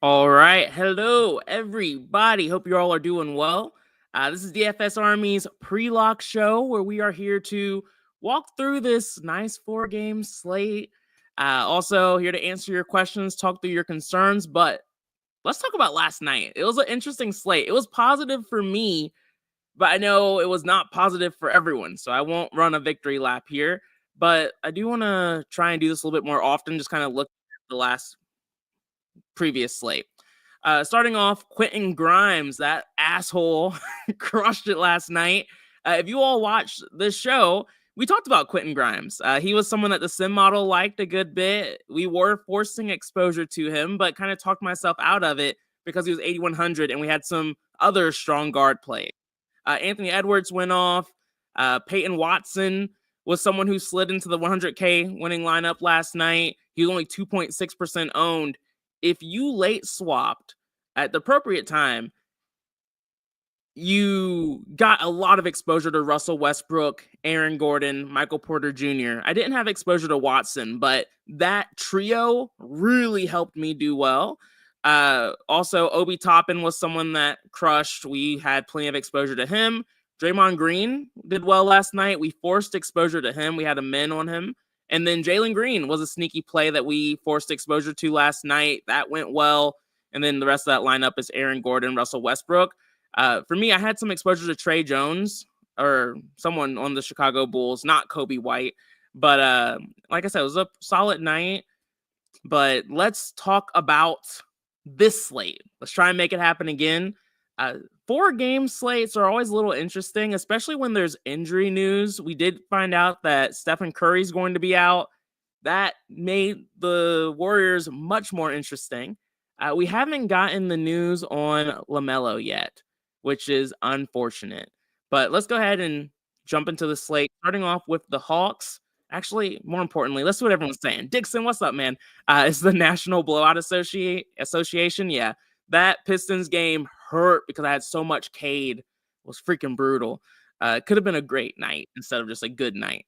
All right. Hello, everybody. Hope you all are doing well. This is DFS Army's pre-lock show where we are here to walk through this nice 4-game slate. Also, here to answer your questions, talk through your concerns. But let's talk about last night. It was an interesting slate. It was positive for me, but I know it was not positive for everyone. So I won't run a victory lap here. But I do want to try and do this a little bit more often, just kind of look at the last previous slate. Starting off, Quentin Grimes, that asshole, crushed it last night. If you all watched this show, we talked about Quentin Grimes. He was someone that the sim model liked a good bit. We were forcing exposure to him, but kind of talked myself out of it because he was 8,100 and we had some other strong guard play. Anthony Edwards went off. Peyton Watson was someone who slid into the 100K winning lineup last night. He was only 2.6% owned. If you late swapped at the appropriate time, you got a lot of exposure to Russell Westbrook, Aaron Gordon, Michael Porter Jr. I didn't have exposure to Watson, but that trio really helped me do well. Also, Obi Toppin was someone that crushed. We had plenty of exposure to him. Draymond Green did well last night. We forced exposure to him. We had a min on him. And then Jalen Green was a sneaky play that we forced exposure to last night. That went well. And then the rest of that lineup is Aaron Gordon, Russell Westbrook. For me, I had some exposure to Trey Jones or someone on the Chicago Bulls, not Kobe White. But like I said, it was a solid night. But let's talk about this slate. Let's try and make it happen again. 4-game slates are always a little interesting, especially when there's injury news. We did find out that Stephen Curry's going to be out. That made the Warriors much more interesting. We haven't gotten the news on LaMelo yet, which is unfortunate. But let's go ahead and jump into the slate, starting off with the Hawks. Actually, more importantly, let's see what everyone's saying. Dixon, what's up, man? It's the National Blowout Association. Yeah, that Pistons game hurt because I had so much Cade. It was freaking brutal. It could have been a great night instead of just a good night.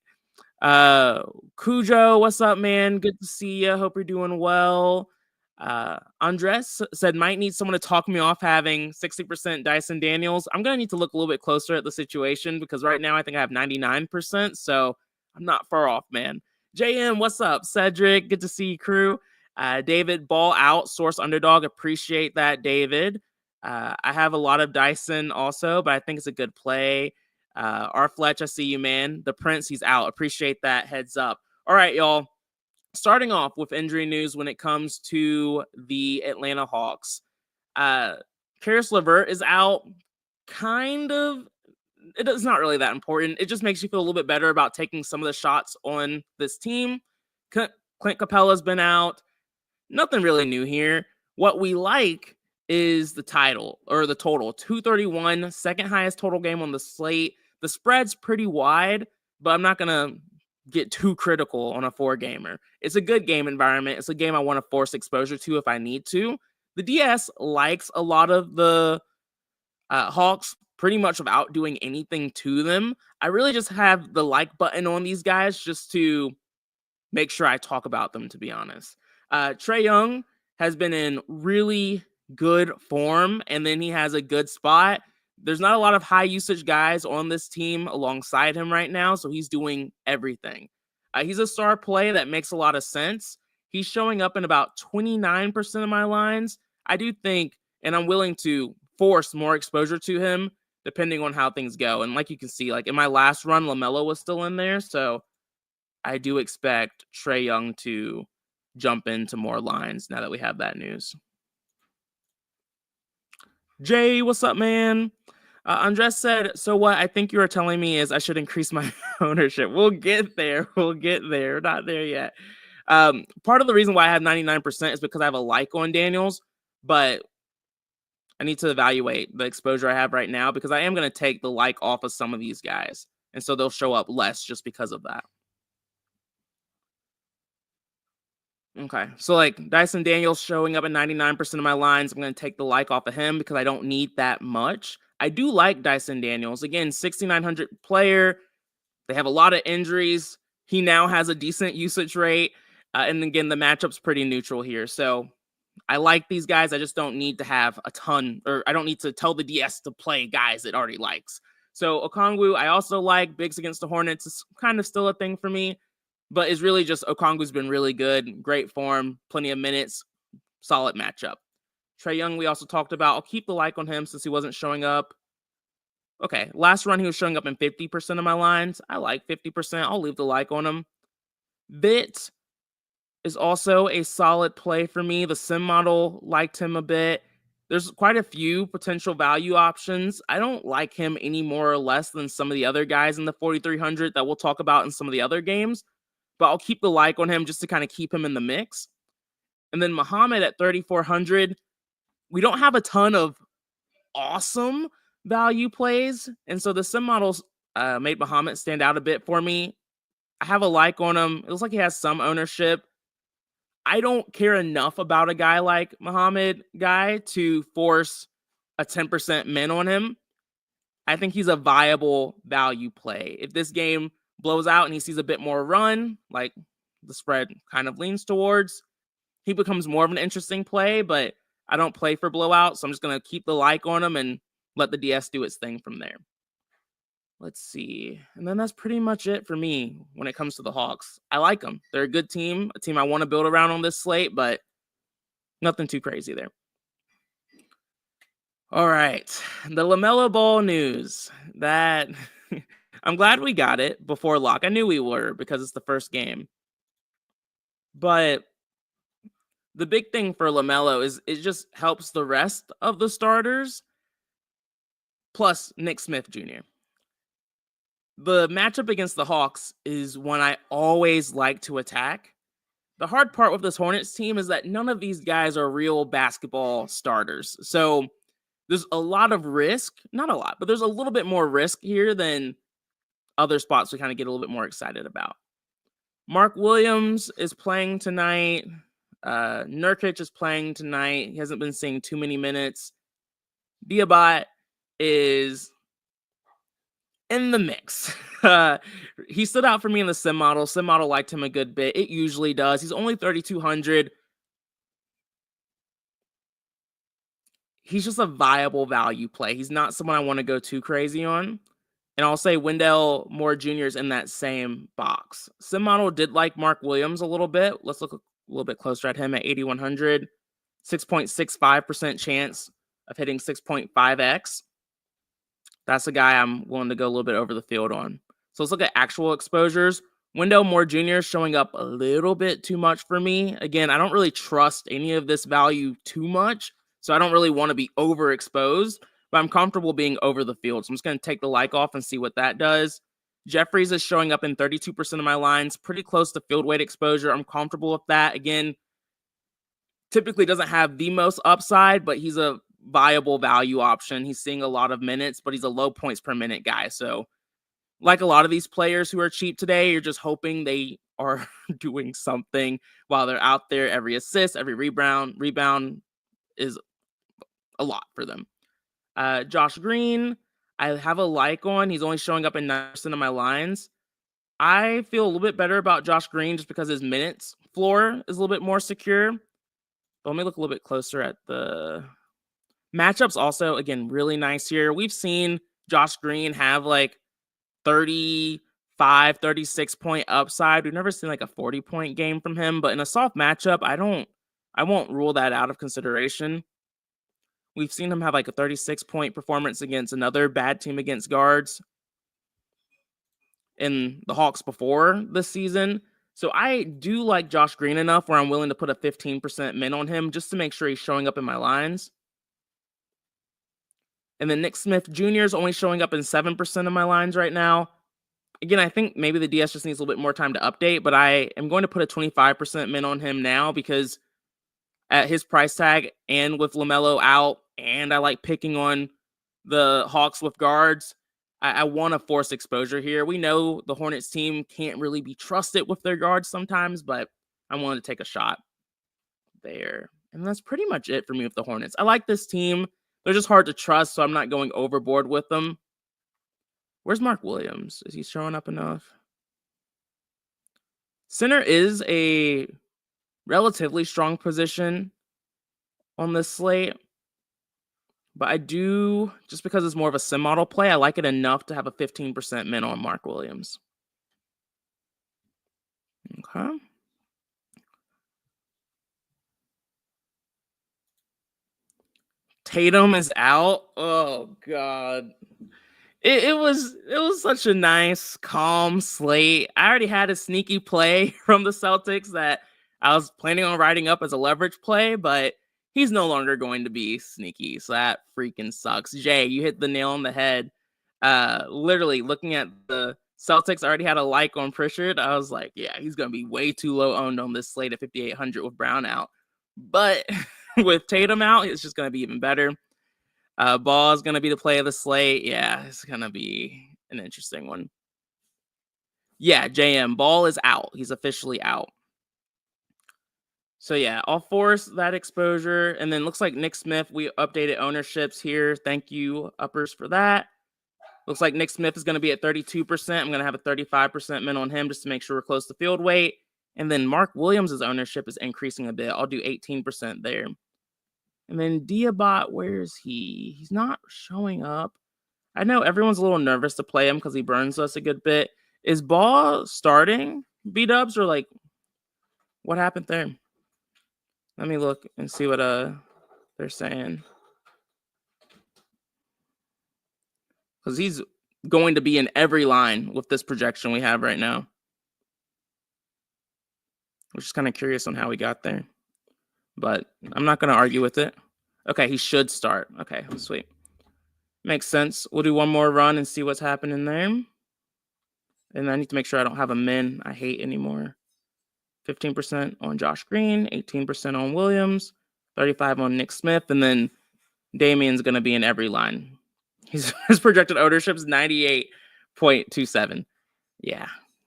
Cujo, what's up, man? Good to see you. Hope you're doing well. Andres said, might need someone to talk me off having 60% Dyson Daniels. I'm going to need to look a little bit closer at the situation because right now I think I have 99%. So I'm not far off, man. JM, what's up? Cedric, good to see you, crew. David, ball out, source underdog. Appreciate that, David. I have a lot of Dyson also, but I think it's a good play. R. Fletch, I see you, man. The Prince, he's out. Appreciate that heads up. All right, y'all. Starting off with injury news when it comes to the Atlanta Hawks. Karis LeVert is out. Kind of. It's not really that important. It just makes you feel a little bit better about taking some of the shots on this team. Clint Capella's been out. Nothing really new here. What we like is the total. 231, second highest total game on the slate. The spread's pretty wide, but I'm not going to get too critical on a 4-gamer. It's a good game environment. It's a game I want to force exposure to if I need to. The DS likes a lot of the Hawks pretty much without doing anything to them. I really just have the like button on these guys just to make sure I talk about them, to be honest. Trae Young has been in really good form, and then he has a good spot. There's not a lot of high usage guys on this team alongside him right now, so he's doing everything. He's a star play that makes a lot of sense. He's showing up in about 29% of my lines. I do think, and I'm willing to force more exposure to him depending on how things go. And like you can see, like in my last run, LaMelo was still in there, so I do expect Trae Young to jump into more lines now that we have that news. Jay, what's up, man? Andres said, so what I think you are telling me is I should increase my ownership. We'll get there. We're not there yet. Part of the reason why I have 99% is because I have a like on Daniels, but I need to evaluate the exposure I have right now because I am going to take the like off of some of these guys. And so they'll show up less just because of that. Okay, so like Dyson Daniels showing up at 99% of my lines. I'm going to take the like off of him because I don't need that much. I do like Dyson Daniels. Again, 6,900 player. They have a lot of injuries. He now has a decent usage rate. And again, the matchup's pretty neutral here. So I like these guys. I just don't need to have a ton, or I don't need to tell the DS to play guys it already likes. So Okongwu, I also like. Bigs against the Hornets is kind of still a thing for me, but it's really just Okongwu's been really good, great form, plenty of minutes, solid matchup. Trae Young, we also talked about. I'll keep the like on him since he wasn't showing up. Okay, last run he was showing up in 50% of my lines. I like 50%. I'll leave the like on him. Bit is also a solid play for me. The sim model liked him a bit. There's quite a few potential value options. I don't like him any more or less than some of the other guys in the 4,300 that we'll talk about in some of the other games, but I'll keep the like on him just to kind of keep him in the mix. And then Muhammad at 3,400, we don't have a ton of awesome value plays, and so the sim models made Muhammad stand out a bit for me. I have a like on him. It looks like he has some ownership. I don't care enough about a guy like Muhammad Guy to force a 10% min on him. I think he's a viable value play. If this game blows out and he sees a bit more run, like the spread kind of leans towards, he becomes more of an interesting play, but I don't play for blowout, so I'm just going to keep the like on him and let the DS do its thing from there. Let's see. And then that's pretty much it for me when it comes to the Hawks. I like them. They're a good team, a team I want to build around on this slate, but nothing too crazy there. All right. The LaMelo Ball news. That I'm glad we got it before lock. I knew we were because it's the first game. But the big thing for LaMelo is it just helps the rest of the starters, plus Nick Smith Jr. The matchup against the Hawks is one I always like to attack. The hard part with this Hornets team is that none of these guys are real basketball starters. So there's a lot of risk. Not a lot, but there's a little bit more risk here than other spots we kind of get a little bit more excited about. Mark Williams is playing tonight. Nurkic is playing tonight. He hasn't been seeing too many minutes. Diabat is in the mix. He stood out for me in the sim model. Sim model liked him a good bit. It usually does. He's only 3,200. He's just a viable value play. He's not someone I want to go too crazy on. And I'll say Wendell Moore Jr. is in that same box. Sim model did like Mark Williams a little bit. Let's look a little bit closer at him at 8,100. 6.65% chance of hitting 6.5x. That's a guy I'm willing to go a little bit over the field on. So let's look at actual exposures. Wendell Moore Jr. is showing up a little bit too much for me. Again, I don't really trust any of this value too much, so I don't really want to be overexposed, but I'm comfortable being over the field. So I'm just going to take the like off and see what that does. Jeffries is showing up in 32% of my lines, pretty close to field weight exposure. I'm comfortable with that. Again, typically doesn't have the most upside, but he's a viable value option. He's seeing a lot of minutes, but he's a low points per minute guy. So like a lot of these players who are cheap today, you're just hoping they are doing something while they're out there. Every assist, every rebound is a lot for them. Josh Green, I have a like on. He's only showing up in 9% of my lines. I feel a little bit better about Josh Green just because his minutes floor is a little bit more secure. But let me look a little bit closer at the matchups. Also, again, really nice here. We've seen Josh Green have like 35, 36 point upside. We've never seen like a 40 point game from him, but in a soft matchup, I won't rule that out of consideration. We've seen him have like a 36 point performance against another bad team against guards in the Hawks before this season. So I do like Josh Green enough where I'm willing to put a 15% min on him just to make sure he's showing up in my lines. And then Nick Smith Jr. is only showing up in 7% of my lines right now. Again, I think maybe the DS just needs a little bit more time to update, but I am going to put a 25% min on him now because at his price tag and with LaMelo out, and I like picking on the Hawks with guards, I want to force exposure here. We know the Hornets team can't really be trusted with their guards sometimes, but I wanted to take a shot there. And that's pretty much it for me with the Hornets. I like this team. They're just hard to trust, so I'm not going overboard with them. Where's Mark Williams? Is he showing up enough? Center is a relatively strong position. on this slate. But I do, just because it's more of a sim model play, I like it enough to have a 15% min on Mark Williams. Okay. Tatum is out. Oh God. It was such a nice, calm slate. I already had a sneaky play from the Celtics that I was planning on writing up as a leverage play, but he's no longer going to be sneaky. So that freaking sucks. Jay, you hit the nail on the head. Literally looking at the Celtics already had a like on Pritchard. I was like, yeah, he's gonna be way too low owned on this slate at 5,800 with Brown out. But with Tatum out, it's just gonna be even better. Ball is going to be the play of the slate. Yeah, it's going to be an interesting one. Yeah, JM, Ball is out. He's officially out. So yeah, I'll force that exposure. And then looks like Nick Smith, we updated ownerships here. Thank you, uppers, for that. Looks like Nick Smith is going to be at 32%. I'm going to have a 35% min on him just to make sure we're close to field weight. And then Mark Williams' ownership is increasing a bit. I'll do 18% there. And then Diabot, where is he? He's not showing up. I know everyone's a little nervous to play him because he burns us a good bit. Is Ball starting B-dubs or like what happened there? Let me look and see what they're saying. Because he's going to be in every line with this projection we have right now. I'm just kind of curious on how we got there. But I'm not going to argue with it. Okay, he should start. Okay, sweet. Makes sense. We'll do one more run and see what's happening there. And I need to make sure I don't have a min I hate anymore. 15% on Josh Green, 18% on Williams, 35% on Nick Smith, and then Damian's going to be in every line. His projected ownership is 98.27. Yeah,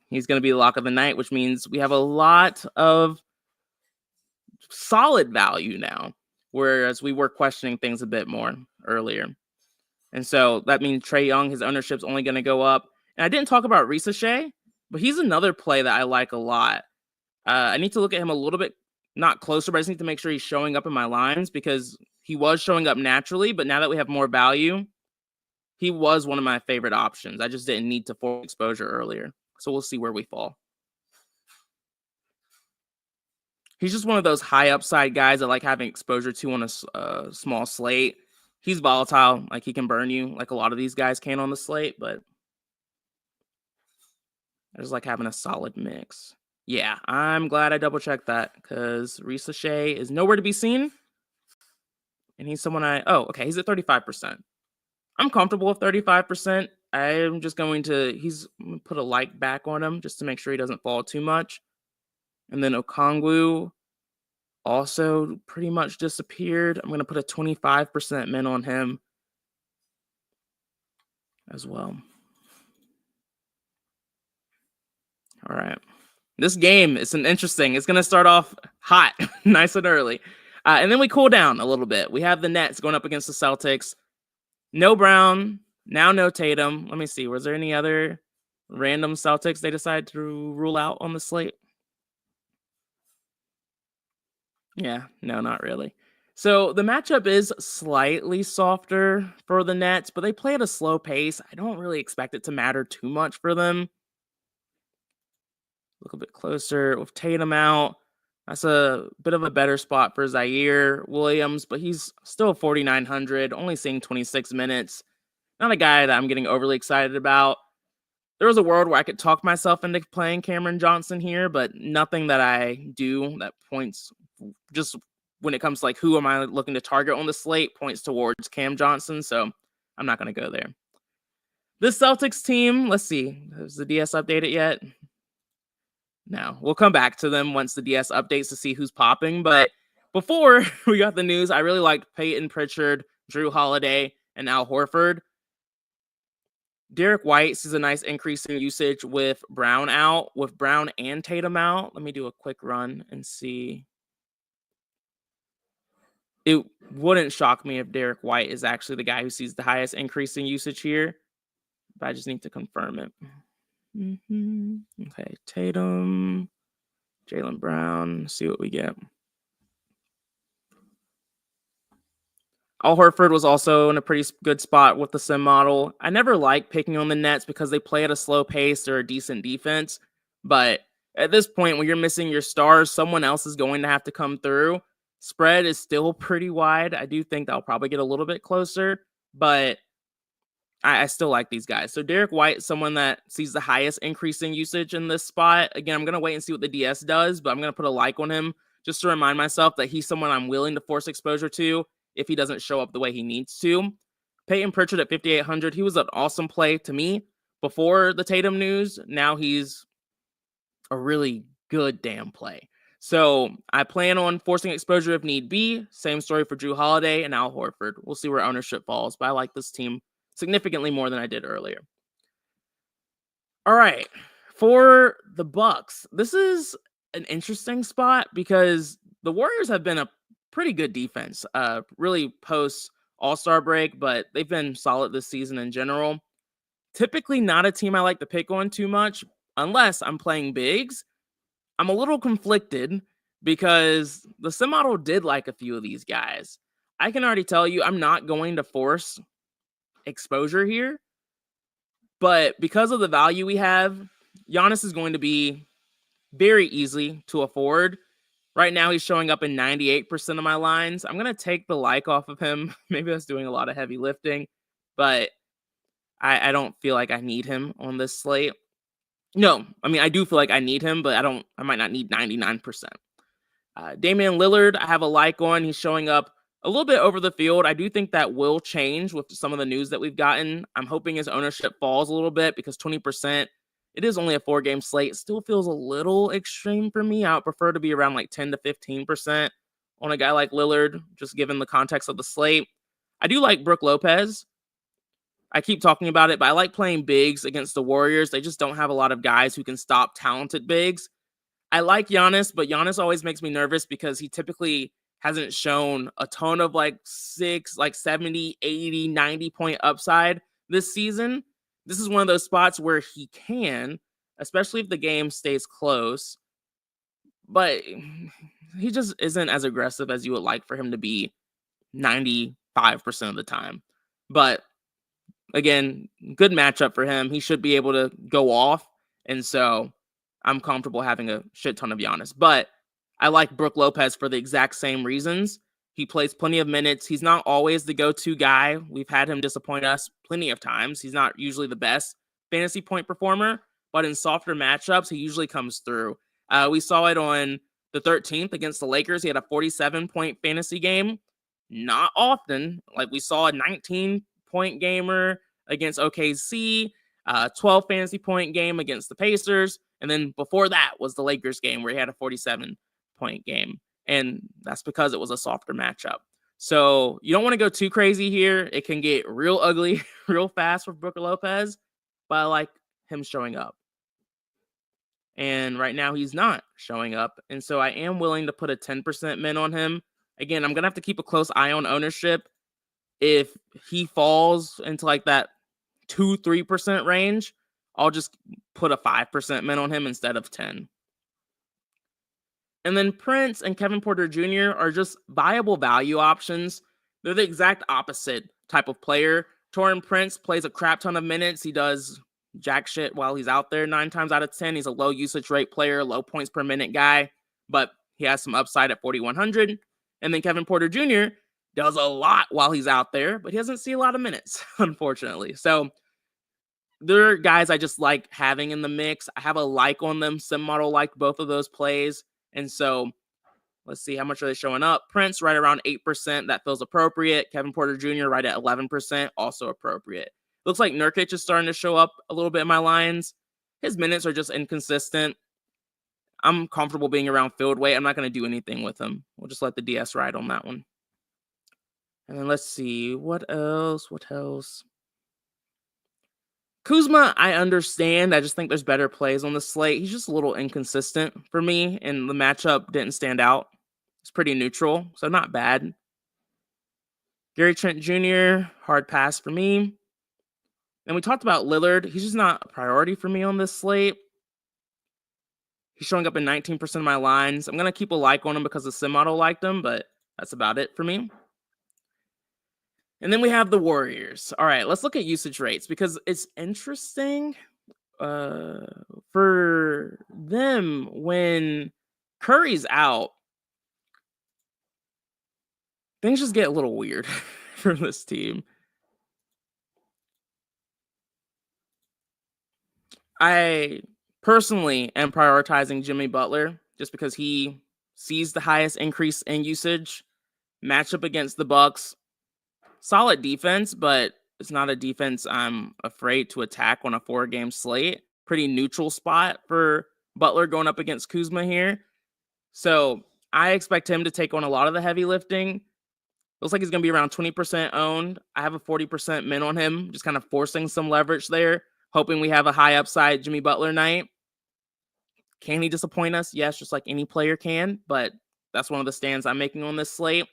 he's going to be the lock of the night, which means we have a lot of solid value now, whereas we were questioning things a bit more earlier. And so that means Trae Young, his ownership's only going to go up. And I didn't talk about Ricochet, but he's another play that I like a lot. I need to look at him a little bit, not closer, but I just need to make sure he's showing up in my lines because he was showing up naturally. But now that we have more value, he was one of my favorite options. I just didn't need to force exposure earlier. So we'll see where we fall. He's just one of those high upside guys I like having exposure to on a small slate. He's volatile. Like he can burn you like a lot of these guys can on the slate, but I just like having a solid mix. Yeah, I'm glad I double checked that because Ricochet is nowhere to be seen. And he's someone okay, he's at 35%. I'm comfortable with 35%. I'm just going to put a like back on him just to make sure he doesn't fall too much. And then Okongwu also pretty much disappeared. I'm going to put a 25% min on him as well. All right. This game is it's going to start off hot, nice and early. And then we cool down a little bit. We have the Nets going up against the Celtics. No Brown, now no Tatum. Let me see. Was there any other random Celtics they decided to rule out on the slate? Yeah, no, not really. So the matchup is slightly softer for the Nets, but they play at a slow pace. I don't really expect it to matter too much for them. Look a bit closer with Tatum out. That's a bit of a better spot for Zaire Williams, but he's still 4,900, only seeing 26 minutes. Not a guy that I'm getting overly excited about. There was a world where I could talk myself into playing Cameron Johnson here, but nothing that I do that points, just when it comes to like who am I looking to target on the slate, points towards Cam Johnson, so I'm not going to go there. This Celtics team, let's see, has the DS updated yet? No, we'll come back to them once the DS updates to see who's popping, but before we got the news, I really liked Peyton Pritchard, Drew Holiday, and Al Horford. Derek White sees a nice increase in usage with Brown out, with Brown and Tatum out. Let me do a quick run and see. It wouldn't shock me if Derek White is actually the guy who sees the highest increase in usage here, but I just need to confirm it. Okay, Tatum, Jaylen Brown, see what we get. Al Horford was also in a pretty good spot with the sim model. I never like picking on the Nets because they play at a slow pace or a decent defense. But at this point, when you're missing your stars, someone else is going to have to come through. Spread is still pretty wide. I do think that'll probably get a little bit closer, but I still like these guys. So Derek White, someone that sees the highest increase in usage in this spot. Again, I'm going to wait and see what the DS does, but I'm going to put a like on him just to remind myself that he's someone I'm willing to force exposure to if he doesn't show up the way he needs to. Peyton Pritchard at 5,800. He was an awesome play to me before the Tatum news. Now he's a really good damn play. So I plan on forcing exposure if need be. Same story for Drew Holiday and Al Horford. We'll see where ownership falls, but I like this team significantly more than I did earlier. All right. For the Bucks, this is an interesting spot because the Warriors have been a pretty good defense, really post All-Star break, but they've been solid this season in general. Typically not a team I like to pick on too much unless I'm playing bigs. I'm a little conflicted because the sim model did like a few of these guys. I can already tell you I'm not going to force exposure here, but because of the value we have, Giannis is going to be very easy to afford. Right now, he's showing up in 98% of my lines. I'm going to take the like off of him. Maybe that's doing a lot of heavy lifting, but I don't feel like I need him on this slate. No, I mean, I do feel like I need him, but I might not need 99%. Damian Lillard, I have a like on. He's showing up a little bit over the field. I do think that will change with some of the news that we've gotten. I'm hoping his ownership falls a little bit because 20%, it is only a 4-game slate. It still feels a little extreme for me. I would prefer to be around like 10 to 15% on a guy like Lillard, just given the context of the slate. I do like Brook Lopez. I keep talking about it, but I like playing bigs against the Warriors. They just don't have a lot of guys who can stop talented bigs. I like Giannis, but Giannis always makes me nervous because he typically hasn't shown a ton of like 70, 80, 90 point upside this season. This is one of those spots where he can, especially if the game stays close, but he just isn't as aggressive as you would like for him to be 95% of the time. But again, good matchup for him. He should be able to go off. And so I'm comfortable having a shit ton of Giannis. But I like Brook Lopez for the exact same reasons. He plays plenty of minutes. He's not always the go-to guy. We've had him disappoint us plenty of times. He's not usually the best fantasy point performer, but in softer matchups, he usually comes through. We saw it on the 13th against the Lakers. He had a 47-point fantasy game. Not often. Like we saw a 19-point gamer against OKC, 12 fantasy point game against the Pacers. And then before that was the Lakers game where he had a 47-point game. And that's because it was a softer matchup. So you don't want to go too crazy here. It can get real ugly real fast with Brook Lopez, but I like him showing up. And right now he's not showing up. And so I am willing to put a 10% min on him. Again, I'm going to have to keep a close eye on ownership. If he falls into like that 2-3% range, I'll just put a 5% min on him instead of 10. And then Prince and Kevin Porter Jr. are just viable value options. They're the exact opposite type of player. Taurean Prince plays a crap ton of minutes. He does jack shit while he's out there 9 times out of 10. He's a low usage rate player, low points per minute guy, but he has some upside at 4,100. And then Kevin Porter Jr. does a lot while he's out there, but he doesn't see a lot of minutes, unfortunately. So there are guys I just like having in the mix. I have a like on them. Sim model liked both of those plays. And so let's see, how much are they showing up? Prince right around 8%. That feels appropriate. Kevin Porter Jr. right at 11%. Also appropriate. Looks like Nurkic is starting to show up a little bit in my lines. His minutes are just inconsistent. I'm comfortable being around field weight. I'm not going to do anything with him. We'll just let the DS ride on that one. And then let's see. What else? Kuzma, I understand. I just think there's better plays on the slate. He's just a little inconsistent for me, and the matchup didn't stand out. It's pretty neutral, so not bad. Gary Trent Jr., hard pass for me. And we talked about Lillard. He's just not a priority for me on this slate. He's showing up in 19% of my lines. I'm going to keep a like on him because the sim model liked him, but that's about it for me. And then we have the Warriors. All right, let's look at usage rates because it's interesting for them when Curry's out. Things just get a little weird for this team. I personally am prioritizing Jimmy Butler just because he sees the highest increase in usage. Matchup against the Bucks, solid defense, but it's not a defense I'm afraid to attack on a 4-game slate. Pretty neutral spot for Butler going up against Kuzma here. So I expect him to take on a lot of the heavy lifting. Looks like he's going to be around 20% owned. I have a 40% min on him, just kind of forcing some leverage there, hoping we have a high upside Jimmy Butler night. Can he disappoint us? Yes, just like any player can, but that's one of the stands I'm making on this slate.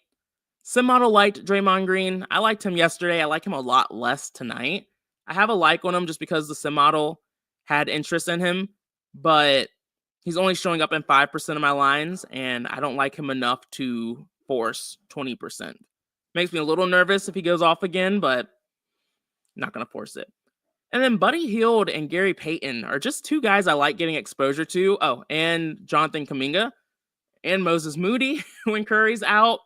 Sim model liked Draymond Green. I liked him yesterday. I like him a lot less tonight. I have a like on him just because the sim model had interest in him, but he's only showing up in 5% of my lines, and I don't like him enough to force 20%. Makes me a little nervous if he goes off again, but not going to force it. And then Buddy Hield and Gary Payton are just two guys I like getting exposure to. Oh, and Jonathan Kuminga and Moses Moody when Curry's out.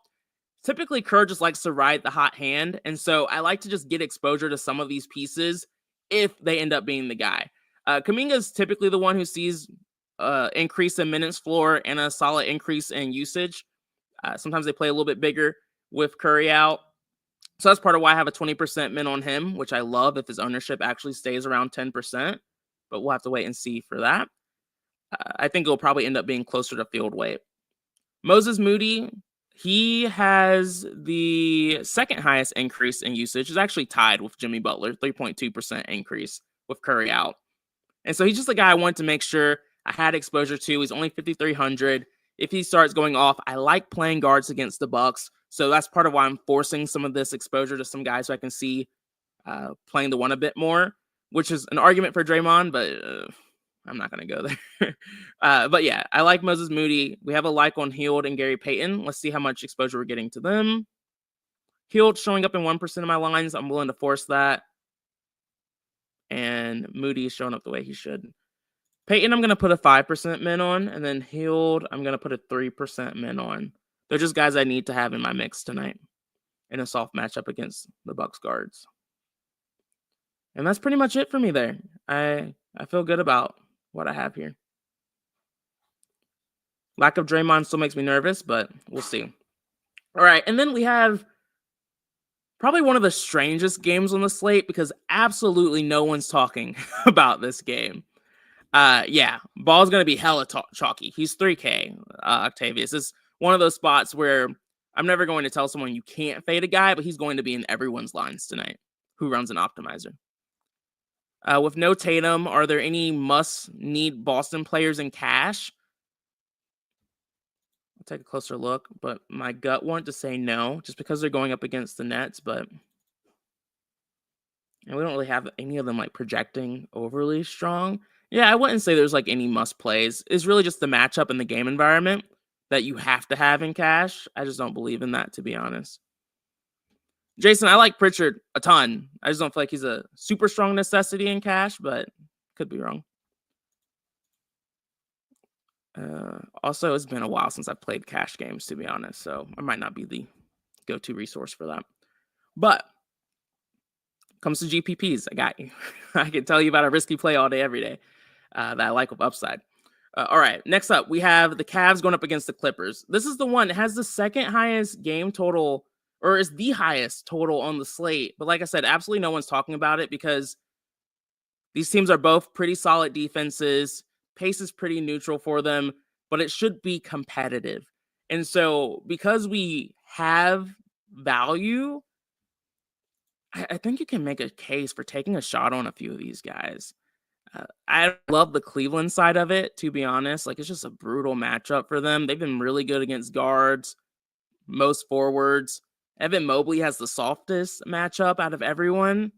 Typically, Kerr just likes to ride the hot hand, and so I like to just get exposure to some of these pieces if they end up being the guy. Kuminga is typically the one who sees increase in minutes floor and a solid increase in usage. Sometimes they play a little bit bigger with Curry out. So that's part of why I have a 20% min on him, which I love if his ownership actually stays around 10%, but we'll have to wait and see for that. I think it'll probably end up being closer to field weight. Moses Moody, he has the second highest increase in usage. It's actually tied with Jimmy Butler, 3.2% increase with Curry out. And so he's just a guy I want to make sure I had exposure to. He's only 5,300. If he starts going off, I like playing guards against the Bucks. So that's part of why I'm forcing some of this exposure to some guys so I can see playing the one a bit more, which is an argument for Draymond, but I'm not going to go there. But yeah, I like Moses Moody. We have a like on Hield and Gary Payton. Let's see how much exposure we're getting to them. Hield showing up in 1% of my lines. I'm willing to force that. And Moody is showing up the way he should. Payton, I'm going to put a 5% min on. And then Hield, I'm going to put a 3% min on. They're just guys I need to have in my mix tonight in a soft matchup against the Bucks guards. And that's pretty much it for me there. I feel good about what I have here. Lack of Draymond still makes me nervous, but we'll see. All right, and then we have probably one of the strangest games on the slate because absolutely no one's talking about this game. Yeah, Ball's going to be hella chalky. He's 3K, Octavius. It's one of those spots where I'm never going to tell someone you can't fade a guy, but he's going to be in everyone's lines tonight who runs an optimizer. With no Tatum, are there any must-need Boston players in cash? I'll take a closer look, but my gut wanted to say no, just because they're going up against the Nets, but we don't really have any of them like projecting overly strong. Yeah, I wouldn't say there's like any must plays. It's really just the matchup and the game environment that you have to have in cash. I just don't believe in that, to be honest. Jason, I like Pritchard a ton. I just don't feel like he's a super strong necessity in cash, but could be wrong. Also, it's been a while since I've played cash games, to be honest, so I might not be the go-to resource for that. But comes to GPPs, I got you. I can tell you about a risky play all day, every day that I like with upside. All right, next up, we have the Cavs going up against the Clippers. This is the one that has the second highest game total, or is the highest total on the slate. But like I said, absolutely no one's talking about it because these teams are both pretty solid defenses. Pace is pretty neutral for them, but it should be competitive. And so because we have value, I think you can make a case for taking a shot on a few of these guys. I love the Cleveland side of it, to be honest. Like, it's just a brutal matchup for them. They've been really good against guards, most forwards. Evan Mobley has the softest matchup out of everyone.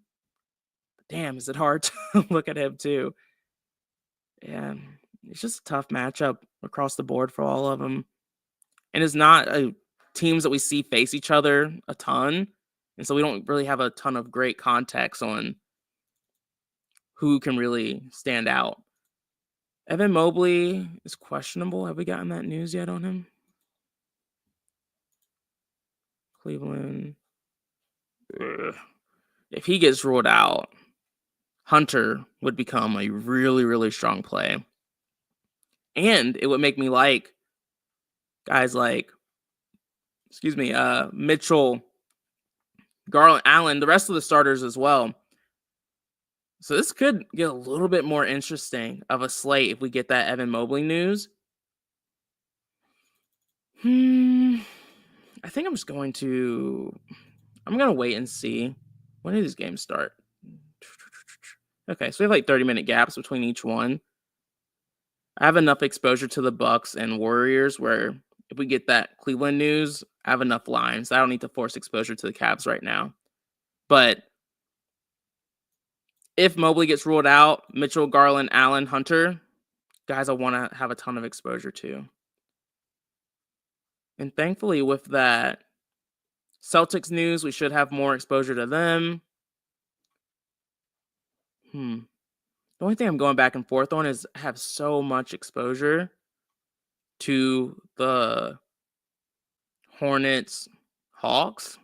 Damn, is it hard to look at him too? Yeah, it's just a tough matchup across the board for all of them. And it's not teams that we see face each other a ton. And so we don't really have a ton of great context on who can really stand out. Evan Mobley is questionable. Have we gotten that news yet on him? Cleveland. Ugh. If he gets ruled out, Hunter would become a really, really strong play. And it would make me like guys like, Mitchell, Garland, Allen, the rest of the starters as well. So this could get a little bit more interesting of a slate if we get that Evan Mobley news. I think I'm going to wait and see. When do these games start? Okay, so we have like 30-minute gaps between each one. I have enough exposure to the Bucks and Warriors where if we get that Cleveland news, I have enough lines. I don't need to force exposure to the Cavs right now. But if Mobley gets ruled out, Mitchell, Garland, Allen, Hunter, guys I want to have a ton of exposure to. And thankfully with that Celtics news, we should have more exposure to them. The only thing I'm going back and forth on is I have so much exposure to the Hornets, Hawks,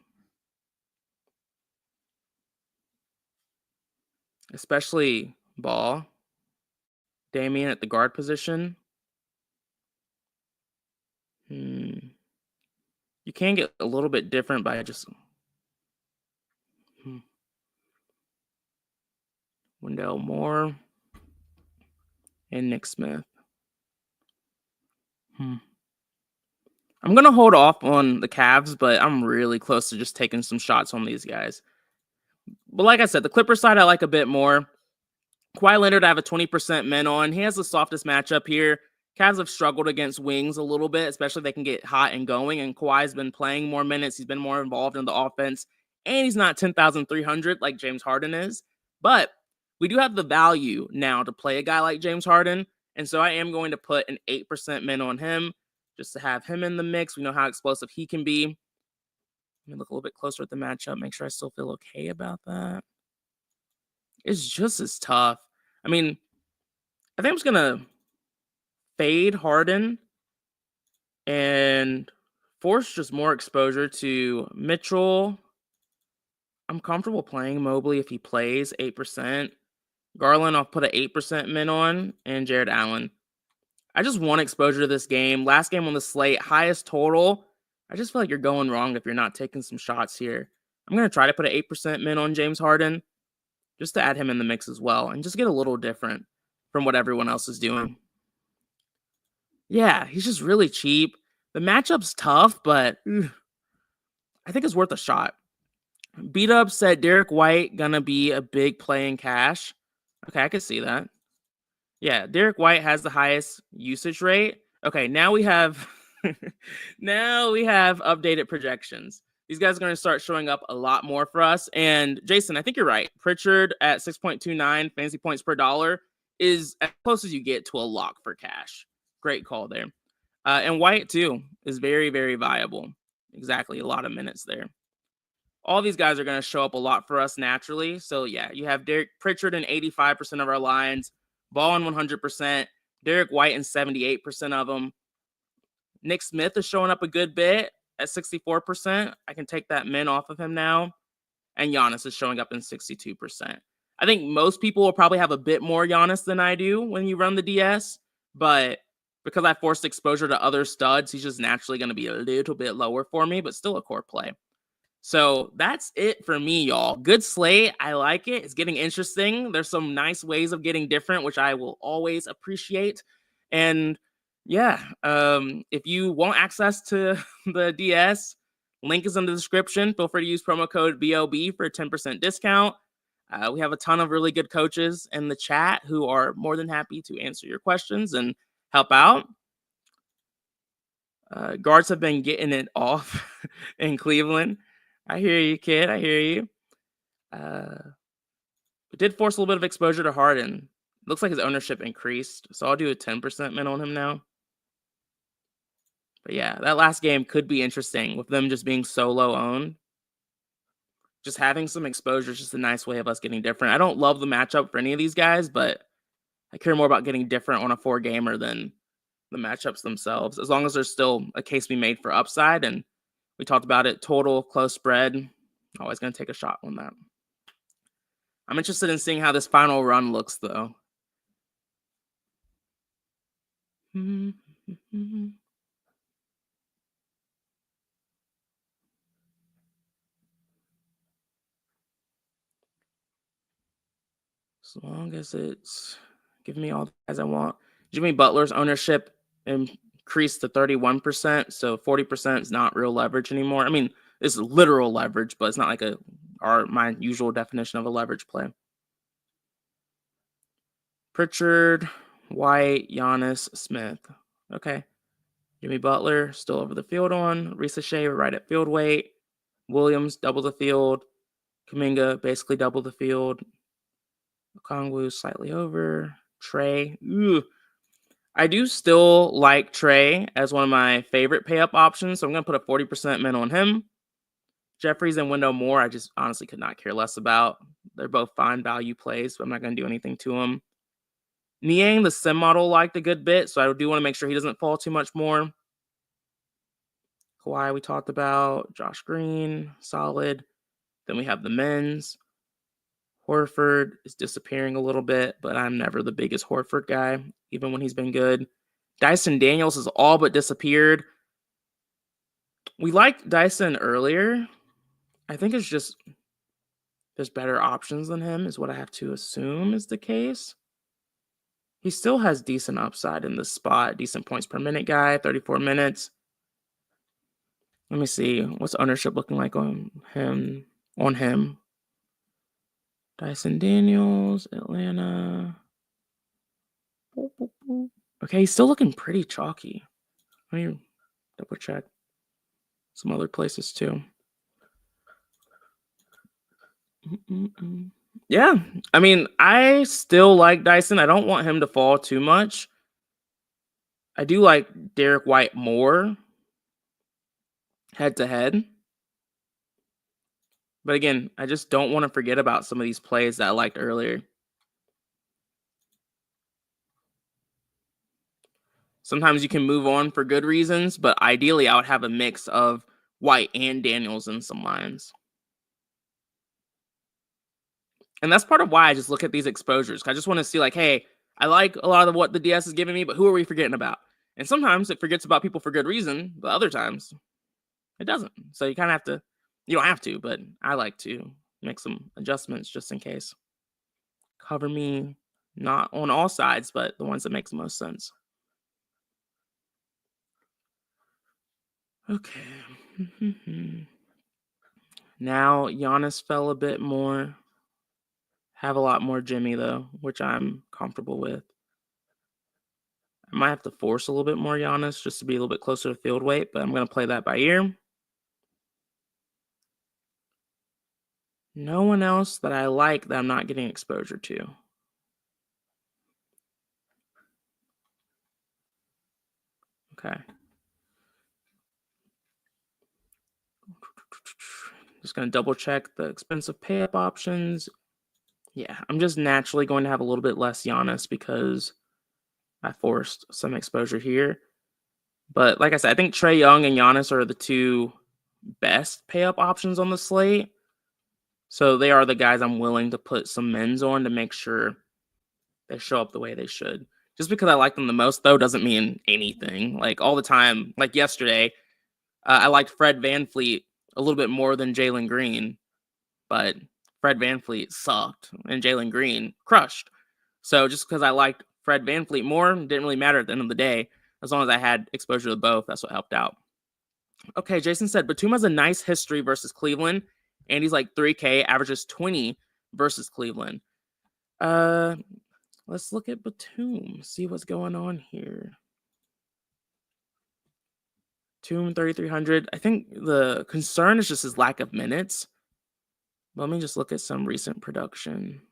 especially Ball, Damian at the guard position. You can get a little bit different by just Wendell Moore and Nick Smith. I'm going to hold off on the Cavs, but I'm really close to just taking some shots on these guys. But like I said, the Clippers side I like a bit more. Kawhi Leonard, I have a 20% min on. He has the softest matchup here. Cavs have struggled against wings a little bit, especially if they can get hot and going. And Kawhi's been playing more minutes. He's been more involved in the offense. And he's not 10,300 like James Harden is. But we do have the value now to play a guy like James Harden. And so I am going to put an 8% min on him just to have him in the mix. We know how explosive he can be. Let me look a little bit closer at the matchup, make sure I still feel okay about that. It's just as tough. I mean, I think I'm just going to fade Harden and force just more exposure to Mitchell. I'm comfortable playing Mobley if he plays 8%. Garland, I'll put an 8% min on, and Jared Allen. I just want exposure to this game. Last game on the slate, highest total. I just feel like you're going wrong if you're not taking some shots here. I'm going to try to put an 8% min on James Harden just to add him in the mix as well and just get a little different from what everyone else is doing. Yeah, he's just really cheap. The matchup's tough, but I think it's worth a shot. Beat Up said Derek White going to be a big play in cash. Okay, I can see that. Yeah, Derek White has the highest usage rate. Okay, now we have updated projections. These guys are going to start showing up a lot more for us. And Jason, I think you're right. Pritchard at 6.29 fantasy points per dollar is as close as you get to a lock for cash. Great call there. And White, too, is very, very viable. Exactly, a lot of minutes there. All these guys are going to show up a lot for us naturally. So, yeah, you have Derek Pritchard in 85% of our lines, Ball in 100%, Derek White in 78% of them. Nick Smith is showing up a good bit at 64%. I can take that min off of him now. And Giannis is showing up in 62%. I think most people will probably have a bit more Giannis than I do when you run the DS. But because I forced exposure to other studs, he's just naturally going to be a little bit lower for me, but still a core play. So that's it for me, y'all. Good slate. I like it. It's getting interesting. There's some nice ways of getting different, which I will always appreciate. And yeah, if you want access to the DS, link is in the description. Feel free to use promo code BOB for a 10% discount. We have a ton of really good coaches in the chat who are more than happy to answer your questions and help out. Guards have been getting it off in Cleveland. I hear you, kid. I hear you. It did force a little bit of exposure to Harden. Looks like his ownership increased, so I'll do a 10% min on him now. But yeah, that last game could be interesting with them just being so low owned. just having some exposure is just a nice way of us getting different. I don't love the matchup for any of these guys, but I care more about getting different on a 4-gamer than the matchups themselves. As long as there's still a case to be made for upside, and we talked about it, total, close spread, always going to take a shot on that. I'm interested in seeing how this final run looks, though. As long as it's giving me all the guys I want. Jimmy Butler's ownership increased to 31%, so 40% is not real leverage anymore. I mean, it's literal leverage, but it's not like my usual definition of a leverage play. Pritchard, White, Giannis, Smith. Okay. Jimmy Butler still over the field on. Risa Shea right at field weight. Williams double the field. Kuminga basically double the field. Okongwu slightly over. Trey. Ooh. I do still like Trey as one of my favorite pay-up options, so I'm going to put a 40% min on him. Jeffries and Wendell Moore, I just honestly could not care less about. They're both fine value plays, but I'm not going to do anything to them. Niang, the sim model, liked a good bit, so I do want to make sure he doesn't fall too much more. Kawhi, we talked about. Josh Green, solid. Then we have the men's. Horford is disappearing a little bit, but I'm never the biggest Horford guy, even when he's been good. Dyson Daniels has all but disappeared. We liked Dyson earlier. I think it's just there's better options than him, is what I have to assume is the case. He still has decent upside in this spot. Decent points per minute guy, 34 minutes. Let me see. What's ownership looking like on him? Dyson Daniels, Atlanta. Okay, he's still looking pretty chalky. Let me double check some other places too. Yeah, I mean, I still like Dyson. I don't want him to fall too much. I do like Derek White more head to head. But again, I just don't want to forget about some of these plays that I liked earlier. Sometimes you can move on for good reasons, but ideally I would have a mix of White and Daniels in some lines. And that's part of why I just look at these exposures. I just want to see like, hey, I like a lot of what the DS is giving me, but who are we forgetting about? And sometimes it forgets about people for good reason, but other times it doesn't. So you kind of have to, you don't have to, but I like to make some adjustments just in case. Cover me, not on all sides, but the ones that make the most sense. Okay. Now Giannis fell a bit more. Have a lot more Jimmy, though, which I'm comfortable with. I might have to force a little bit more Giannis just to be a little bit closer to field weight, but I'm going to play that by ear. No one else that I like that I'm not getting exposure to. Okay. Just going to double check the expensive pay-up options. Yeah, I'm just naturally going to have a little bit less Giannis because I forced some exposure here. But like I said, I think Trae Young and Giannis are the two best pay-up options on the slate. So they are the guys I'm willing to put some mins on to make sure they show up the way they should. Just because I like them the most, though, doesn't mean anything. Like all the time, like yesterday, I liked Fred VanVleet a little bit more than Jalen Green, but Fred VanVleet sucked and Jalen Green crushed. So just because I liked Fred VanVleet more, didn't really matter at the end of the day. As long as I had exposure to both, that's what helped out. Okay, Jason said Batum has a nice history versus Cleveland, and he's like 3K, averages 20 versus Cleveland. Let's look at Batum, see what's going on here. Batum 3,300. I think the concern is just his lack of minutes. Let me just look at some recent production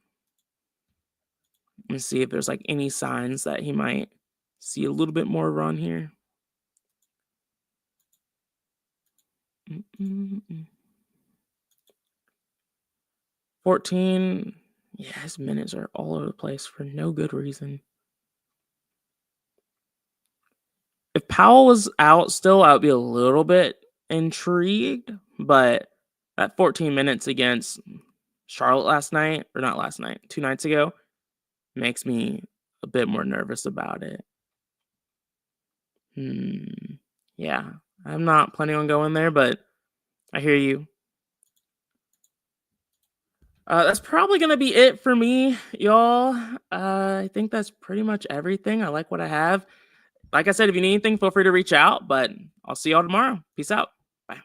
and see if there's like any signs that he might see a little bit more run here. 14. Yeah, his minutes are all over the place for no good reason. If Powell was out still, I would be a little bit intrigued, but that 14 minutes against Charlotte last night, or not last night, 2 nights ago, makes me a bit more nervous about it. Yeah, I'm not planning on going there, but I hear you. That's probably going to be it for me, y'all. I think that's pretty much everything. I like what I have. Like I said, if you need anything, feel free to reach out, but I'll see y'all tomorrow. Peace out. Bye.